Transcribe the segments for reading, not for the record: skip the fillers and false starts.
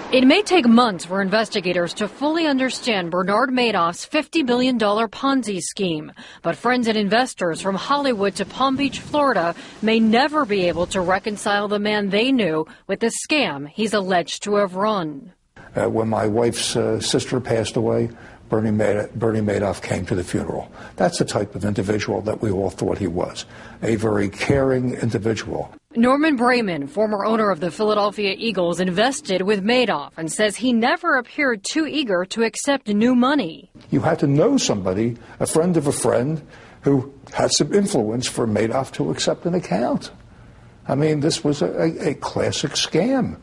It may take months for investigators to fully understand Bernard Madoff's $50 billion Ponzi scheme, but friends and investors from Hollywood to Palm Beach, Florida, may never be able to reconcile the man they knew with the scam he's alleged to have run. When my wife's sister passed away, Bernie Madoff came to the funeral. That's the type of individual that we all thought he was, a very caring individual. Norman Brayman, former owner of the Philadelphia Eagles, invested with Madoff and says he never appeared too eager to accept new money. You had to know somebody, a friend of a friend, who had some influence for Madoff to accept an account. I mean, this was a classic scam.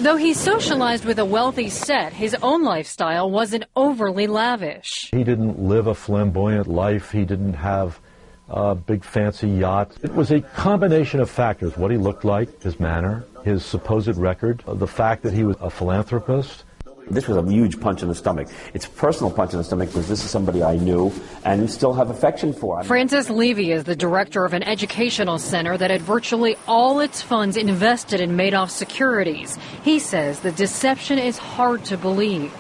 Though he socialized with a wealthy set, his own lifestyle wasn't overly lavish. He didn't live a flamboyant life. He didn't have a big fancy yacht. It was a combination of factors: what he looked like, his manner, his supposed record, the fact that he was a philanthropist. This was a huge punch in the stomach. It's a personal punch in the stomach because this is somebody I knew and still have affection for. Francis Levy is the director of an educational center that had virtually all its funds invested in Madoff securities. He says the deception is hard to believe.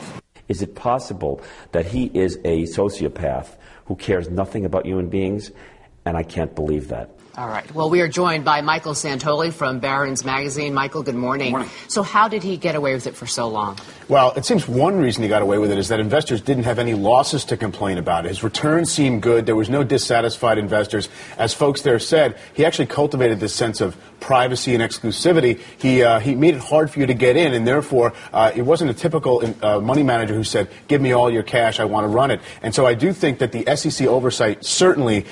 Is it possible that he is a sociopath who cares nothing about human beings? And I can't believe that. All right. Well, we are joined by Michael Santoli from Barron's Magazine. Michael, good morning. Good morning. So how did he get away with it for so long? Well, it seems one reason he got away with it is that investors didn't have any losses to complain about. His returns seemed good. There was no dissatisfied investors. As folks there said, he actually cultivated this sense of privacy and exclusivity. He made it hard for you to get in, and therefore it wasn't a typical money manager who said, give me all your cash, I want to run it. And so I do think that the SEC oversight, certainly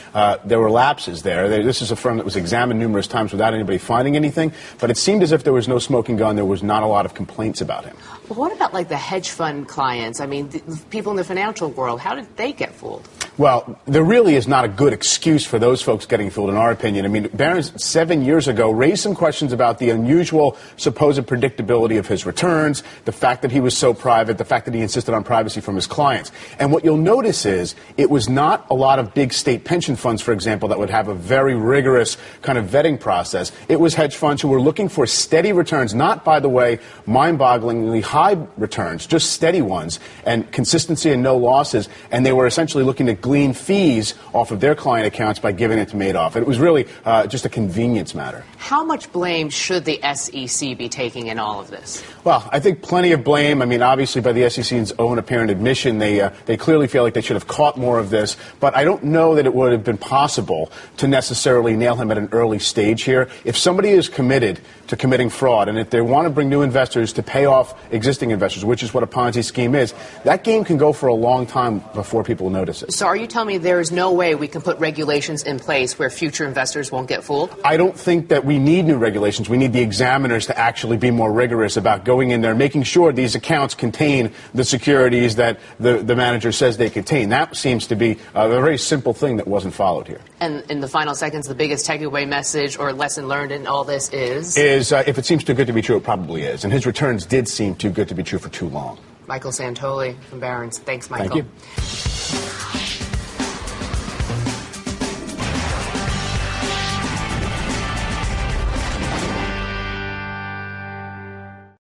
there were lapses there. This is a firm that was examined numerous times without anybody finding anything, but it seemed as if there was no smoking gun. There was not a lot of complaints about him. Well, what about like the hedge fund clients? I mean, the people in the financial world, how did they get fooled? Well, there really is not a good excuse for those folks getting fooled, in our opinion. I mean, Barron's 7 years ago raised some questions about the unusual supposed predictability of his returns, the fact that he was so private, the fact that he insisted on privacy from his clients. And what you'll notice is it was not a lot of big state pension funds, for example, that would have a very rigorous kind of vetting process. It was hedge funds who were looking for steady returns, not, by the way, mind-bogglingly high returns, just steady ones, and consistency and no losses. And they were essentially looking to glean fees off of their client accounts by giving it to Madoff. It was really just a convenience matter. How much blame should the SEC be taking in all of this? Well, I think plenty of blame. I mean, obviously, by the SEC's own apparent admission, they clearly feel like they should have caught more of this. But I don't know that it would have been possible to necessarily nail him at an early stage here. If somebody is committed to committing fraud, and if they want to bring new investors to pay off existing investors, which is what a Ponzi scheme is, that game can go for a long time before people notice it. So are you telling me there is no way we can put regulations in place where future investors won't get fooled? I don't think that we need new regulations. We need the examiners to actually be more rigorous about going in there and making sure these accounts contain the securities that the manager says they contain. That seems to be a very simple thing that wasn't followed here. And in the final seconds, the biggest takeaway message or lesson learned in all this is if it seems too good to be true, it probably is. And his returns did seem too good to be true for too long. Michael Santoli from Barron's. Thanks, Michael. Thank you.